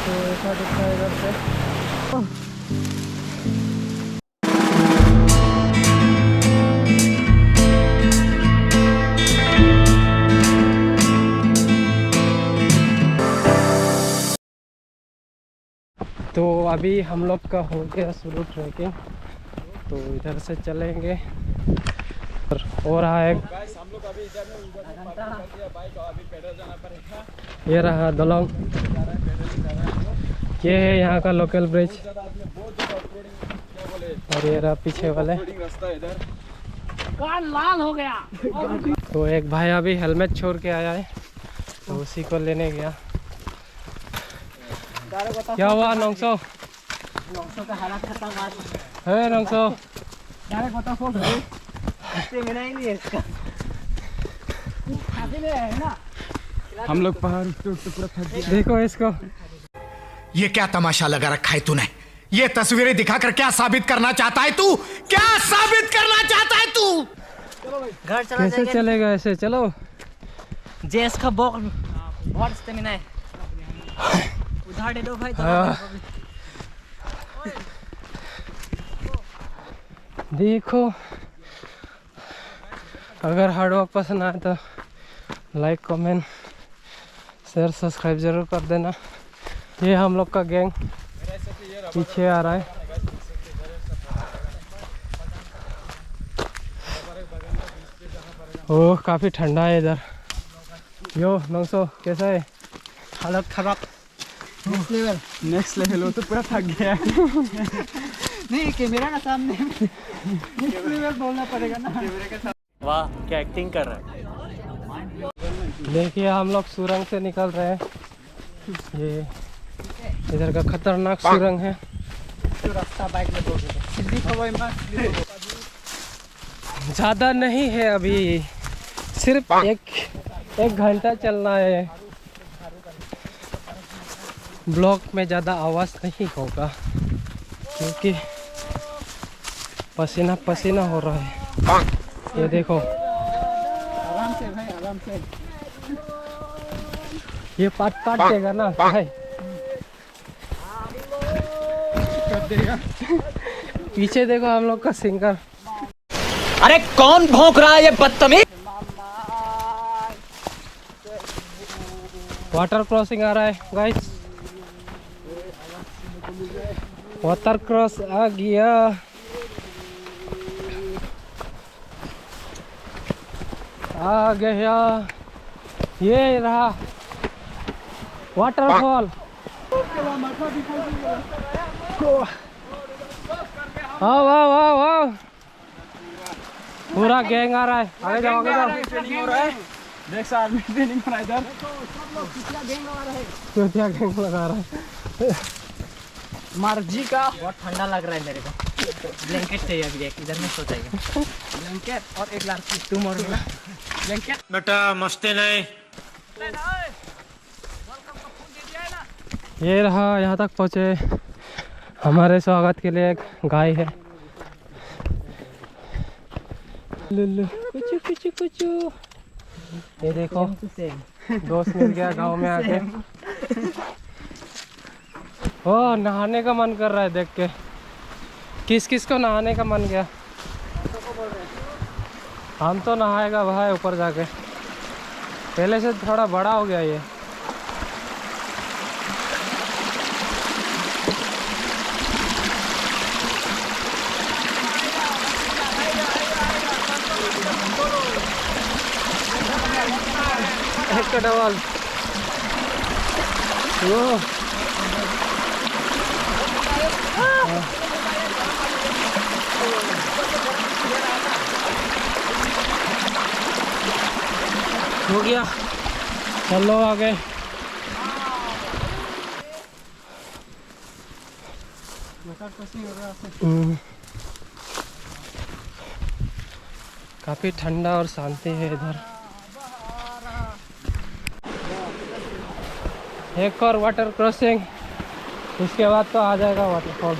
तो ऐसा दिखता है इधर से। तो अभी हम लोग का हो गया शुरू ट्रैकिंग, तो इधर से चलेंगे। और रहा एक हम लोग अभी इधर में बाइक और अभी पैदल जाना पड़ेगा। ये रहा दलोंग, ये है यहाँ का लोकल ब्रिज। और ये रहा पीछे वाले रास्ता इधर कान लाल हो गया। तो एक भाई अभी हेलमेट छोड़ के आया है, तो उसी को लेने गया। क्या हुआ नौसो? नौसो का हालत खतरनाक है नौसो। डायरेक्ट बता फोन से मिला ही नहीं है इसका। खाते में है ना, हम लोग पहाड़ उठते उठते पूरा थक गए। देखो इसको। ये क्या तमाशा लगा रखा है तूने? ये तस्वीरें दिखाकर क्या साबित करना चाहता है तू? क्या साबित करना चाहता है तू? घर चला कैसे जाएगा। चलेगा ऐसे? चलो। जेस का बहुत स्टेमिना है। उधार दे दो भाई। देखो, अगर हार्ड वर्क पसंद आए तो लाइक कमेंट शेयर सब्सक्राइब जरूर कर देना। ये हम लोग का गैंग पीछे आ रहा है। ओह काफ़ी ठंडा है इधर। यो नौसो कैसा है? हालत खराब। नेक्स्ट लेवल हो तो पूरा थक गया। नहीं कैमरा ना सामने बोलना पड़ेगा ना। वाह क्या एक्टिंग कर रहा है। देखिए हम लोग सुरंग से निकल रहे हैं। ये इधर का खतरनाक सुरंग है। तो रास्ता बाइक में ज़्यादा नहीं है, अभी सिर्फ एक घंटा चलना है। ब्लॉक में ज़्यादा आवाज़ नहीं होगा क्योंकि पसीना पसीना हो रहा है। ये देखो, आराम से भाई आराम से। ये काट देगा ना भाई। पीछे देखो हम लोग का सिंगर। अरे कौन भौंक रहा है ये बदतमीज। वाटर क्रॉसिंग आ रहा है गाइस। वाटर क्रॉस आ गया। आ गया, ये रहा वाटरफॉल। वाह वाह वाह वाह, पूरा गैंग आ रहा है। आगे जाओ आगे जाओ। ट्रेनिंग हो रहा है। नेक्स्ट आर्मी ट्रेनिंग हो रहा है इधर। चौथिया गैंग लगा रहा है। मर्जी का। बहुत ठंडा लग रहा है मेरे को। ब्लैंकेट चाहिए अभी, एक इधर में सो जाएगा। ब्लैंकेट और एक लार्की तुम और मैं। ब्लैंकेट बेटा मस्ती नहीं। ये रहा, यहाँ तक पहुँचे। हमारे स्वागत के लिए एक गाय है। लुल्लू कुचू कुचू कुचू। ये देखो दोस्त मिल गया गांव में आके। ओ नहाने का मन कर रहा है देख के। किस किस को नहाने का मन गया? हम तो नहाएगा भाई ऊपर जाके। पहले से थोड़ा बड़ा हो गया ये। एक डबल वो हो गया। चलो आगे। काफी ठंडा और शांति है इधर। एक और वाटर क्रॉसिंग, उसके बाद तो आ जाएगा वाटरफॉल।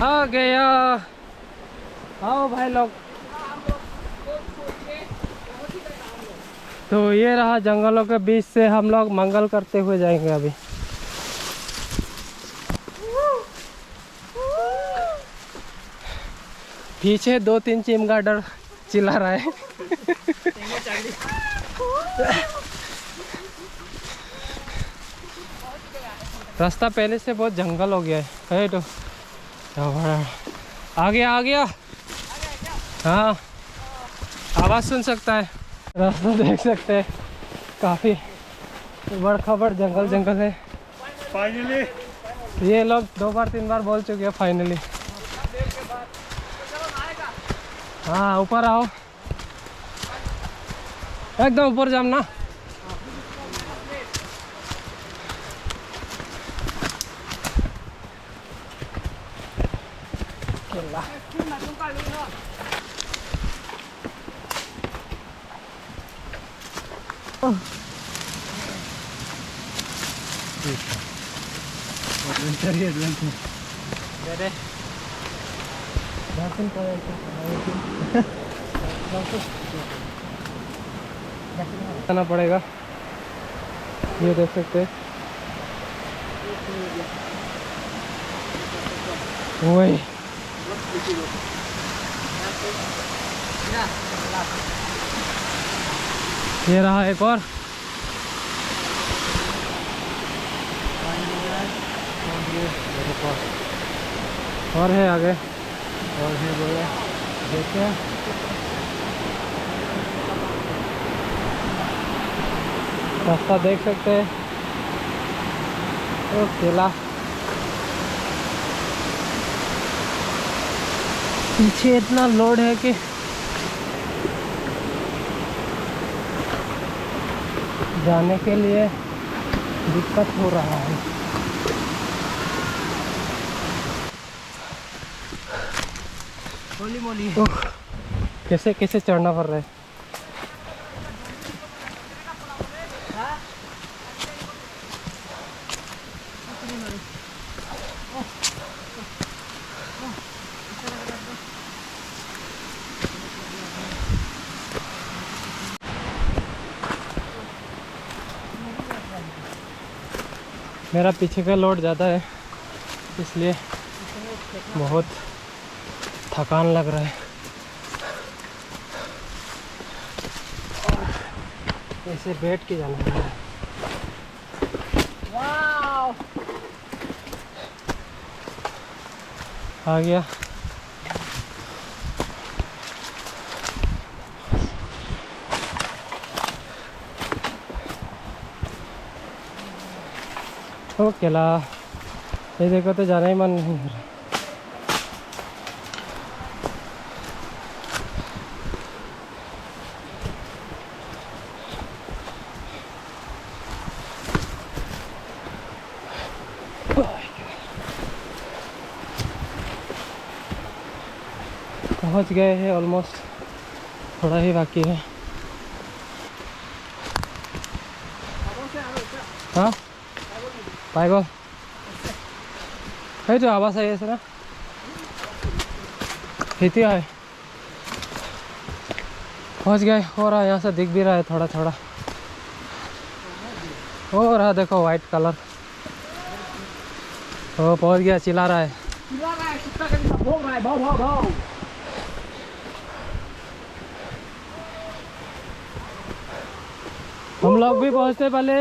आ गया। आओ भाई लोग। तो ये रहा, जंगलों के बीच से हम लोग मंगल करते हुए जाएंगे अभी। पीछे 2-3 चिमगाडर चिल्ला रहा है। रास्ता पहले से बहुत जंगल हो गया है तो आ गया। हाँ, आवाज़ सुन सकता है, रास्ता देख सकते हैं, काफ़ी बड़ जंगल है। फाइनली ये लोग 2 बार 3 बार बोल चुके हैं फाइनली। हाँ, ऊपर आओ, एकदम ऊपर जाना। जाना पड़ेगा, ये देख सकते हैं। वही ये रहा एक और। और है आगे, और है बोले देखते हैं। रास्ता देख सकते हैं, तो केला पीछे इतना लोड है कि जाने के लिए दिक्कत हो रहा है। मोली कैसे कैसे चढ़ना पड़ रहा है। मेरा पीछे का लोड ज़्यादा है, इसलिए बहुत थकान लग रहा है। ऐसे बैठ के जाना है। आ गया। ओ केला, ये देखो तो जाना ही मन नहीं हो रहा। पहुंच गए हैं ऑलमोस्ट, थोड़ा ही बाकी है। हाँ पाएगो है जो आवाज़ आई है ना, खेती है। पहुंच गए, हो रहा है यहाँ से दिख भी रहा है थोड़ा थोड़ा, हो रहा देखो वाइट कलर। वो पहुंच गया, चिल्ला रहा है। हम लोग भी पहुंचते पहले।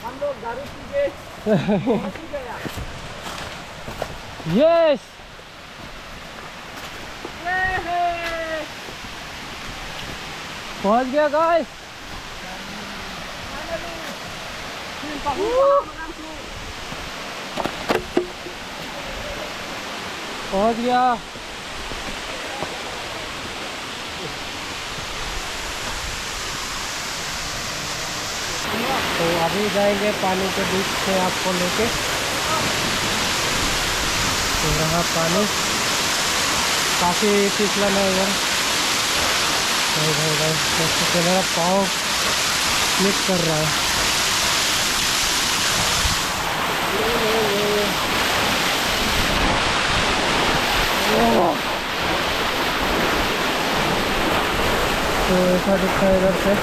हम लोग दारू पी के यस, पहुंच गया गाइस। पहुंच गया। तो अभी जाएंगे पानी के बीच से आपको लेके। तो यहाँ पानी काफ़ी फिसलन है इधर। भाई मेरा पाँव स्लिप कर रहा है। तो ऐसा दिखता है इधर से।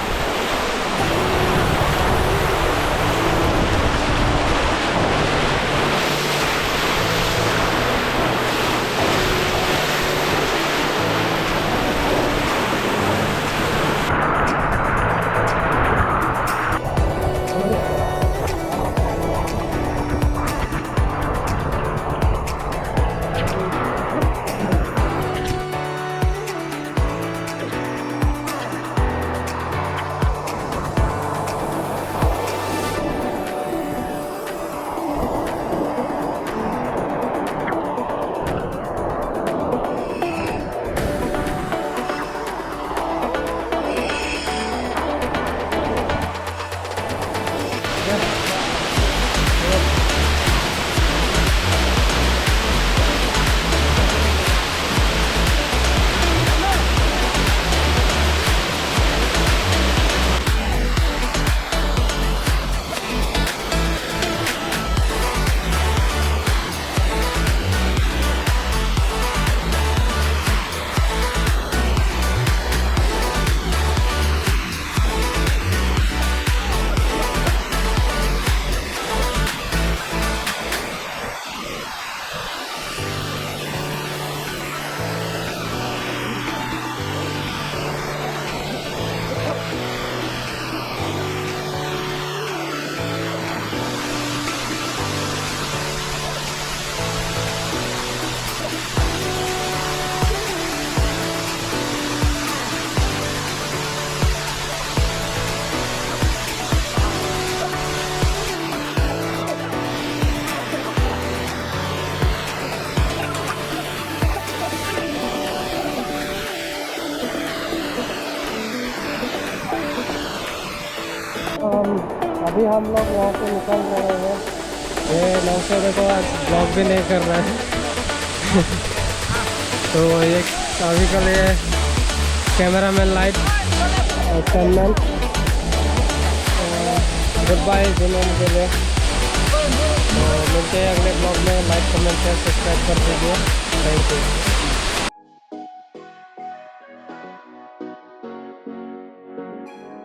अभी हम लोग यहाँ से निकल रहे हैं। ये नौसे देखो आज ब्लॉग भी नहीं कर रहा है तो ये अभी के लिए कैमरा मैन लाइट और चैनल गुड बाय जुनून के लिए। तो मिलते हैं अगले ब्लॉग में। लाइक कमेंट शेयर सब्सक्राइब कर दीजिए। Thank you.